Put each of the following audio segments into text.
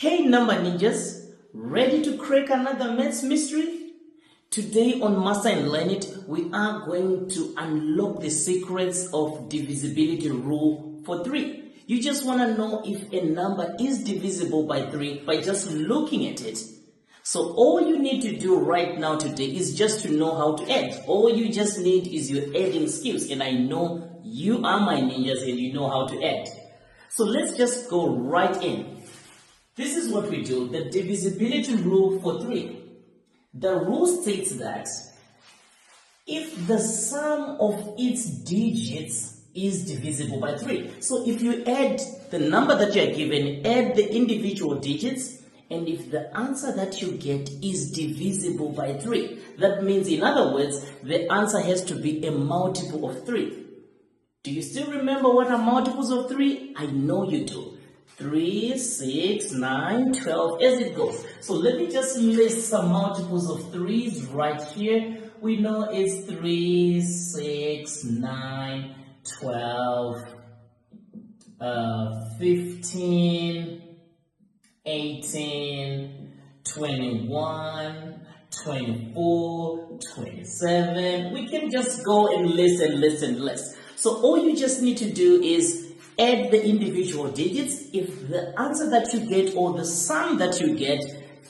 Hey number ninjas, ready to crack another maths mystery? Today on Master and Learn It, we are going to unlock the secrets of divisibility rule for 3. You just want to know if a number is divisible by 3 by just looking at it. So all you need to do right now today is just to know how to add. All you just need is your adding skills, and I know you are my ninjas and you know how to add. So let's just go right in. This is what we do, the divisibility rule for 3. The rule states that if the sum of its digits is divisible by 3. So if you add the number that you are given, add the individual digits, and if the answer that you get is divisible by 3, that means, in other words, the answer has to be a multiple of 3. Do you still remember what are multiples of 3? I know you do. 3, 6, 9, 12, as it goes. So let me just list some multiples of 3's right here. We know it's 3, 6, 9, 12, 15, 18, 21, 24, 27. We can just go and list and list and list. So all you just need to do is add the individual digits. If the answer that you get or the sum that you get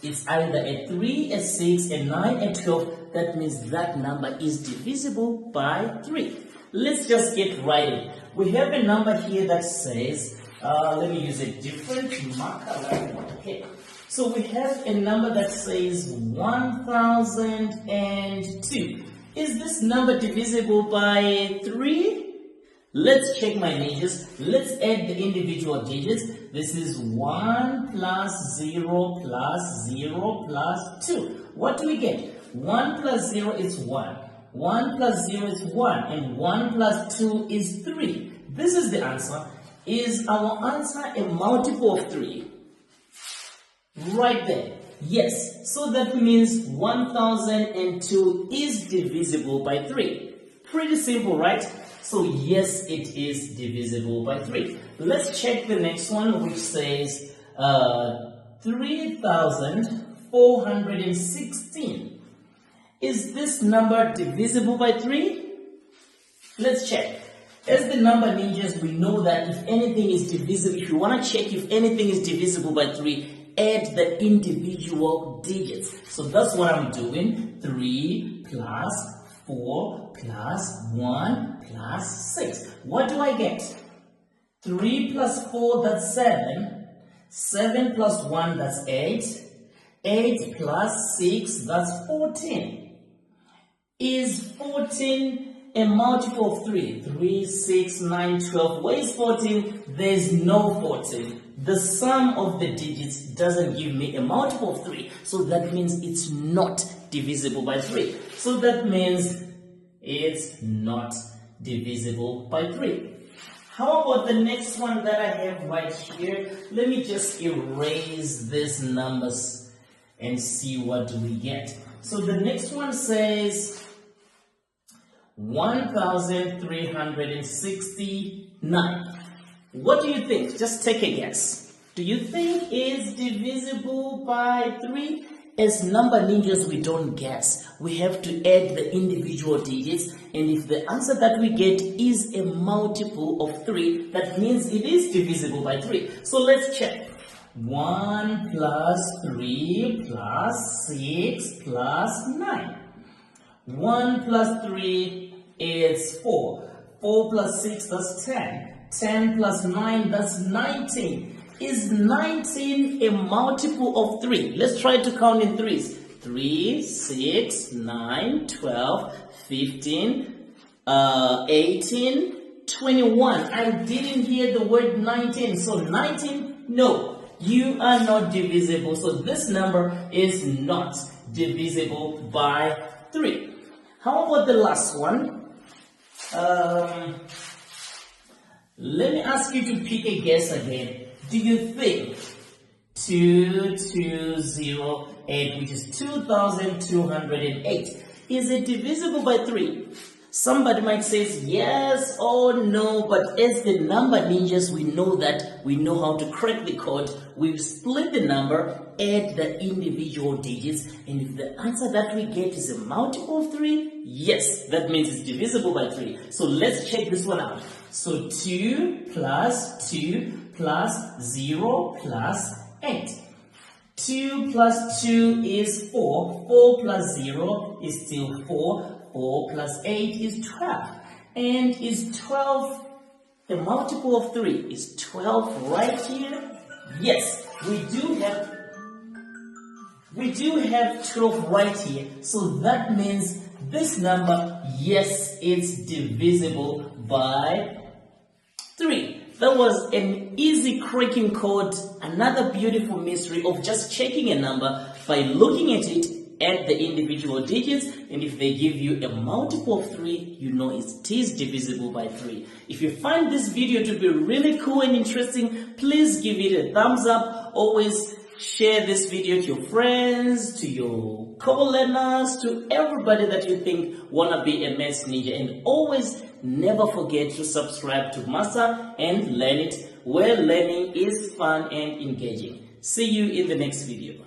is either a 3, a 6, a 9, a 12, that means that number is divisible by 3. Let's just get right in. We have a number here that says, let me use a different marker right now. Okay. So we have a number that says 1002. Is this number divisible by 3? Let's check, my ninjas. Let's add the individual digits. This is 1 plus 0 plus 0 plus 2. What do we get? 1 plus 0 is 1. 1 plus 0 is 1. And 1 plus 2 is 3. This is the answer. Is our answer a multiple of 3? Right there. Yes. So that means 1002 is divisible by 3. Pretty simple, right? So yes, it is divisible by 3. Let's check the next one, which says 3416. Is this number divisible by 3? Let's check. As the number ninjas, we know that if anything is divisible, if you want to check if anything is divisible by 3, add the individual digits. So that's what I'm doing. 3 plus 4 plus 1 plus 6. What do I get? 3 plus 4, that's 7. 7 plus 1, that's 8. 8 plus 6, that's 14. Is 14 a multiple of 3? 3, 6, 9, 12. Where is 14? There's no 14. The sum of the digits doesn't give me a multiple of 3. So that means it's not divisible by 3. So that means it's not divisible by 3. How about the next one that I have right here? Let me just erase these numbers and see what do we get. So the next one says 1369. What do you think? Just take a guess. Do you think it's divisible by 3? As number ninjas, we don't guess. We have to add the individual digits, and if the answer that we get is a multiple of 3, that means it is divisible by 3. So let's check. 1 plus 3 plus 6 plus 9. 1 plus 3 is 4. 4 plus 6, that's 10. 10 plus 9, that's 19. Is 19 a multiple of 3? Let's try to count in 3's. 3, 6, 9, 12, 15, 18, 21. I didn't hear the word 19. So 19, no, you are not divisible. So this number is not divisible by 3. How about the last one? Let me ask you to pick a guess again. Do you think 2208, which is 2208, is it divisible by 3? Somebody might say yes or no, but as the number ninjas, we know how to crack the code. We've split the number, add the individual digits, and if the answer that we get is a multiple of 3, yes, that means it's divisible by 3. So let's check this one out. So 2 plus 2 plus 0 plus 8. 2 plus 2 is 4. 4 plus 0 is still 4. 4 plus 8 is 12. And is 12 a multiple of 3? Is 12 right here? Yes, we do have 12 right here. So that means this number, yes, it's divisible by 3. That was an easy cracking code, another beautiful mystery of just checking a number by looking at it, add the individual digits, and if they give you a multiple of 3, you know it is divisible by 3. If you find this video to be really cool and interesting, please give it a thumbs up. Always share this video to your friends, to your co-learners, to everybody that you think wanna be a maths ninja. And always never forget to subscribe to Master and Learn It, where learning is fun and engaging. See you in the next video.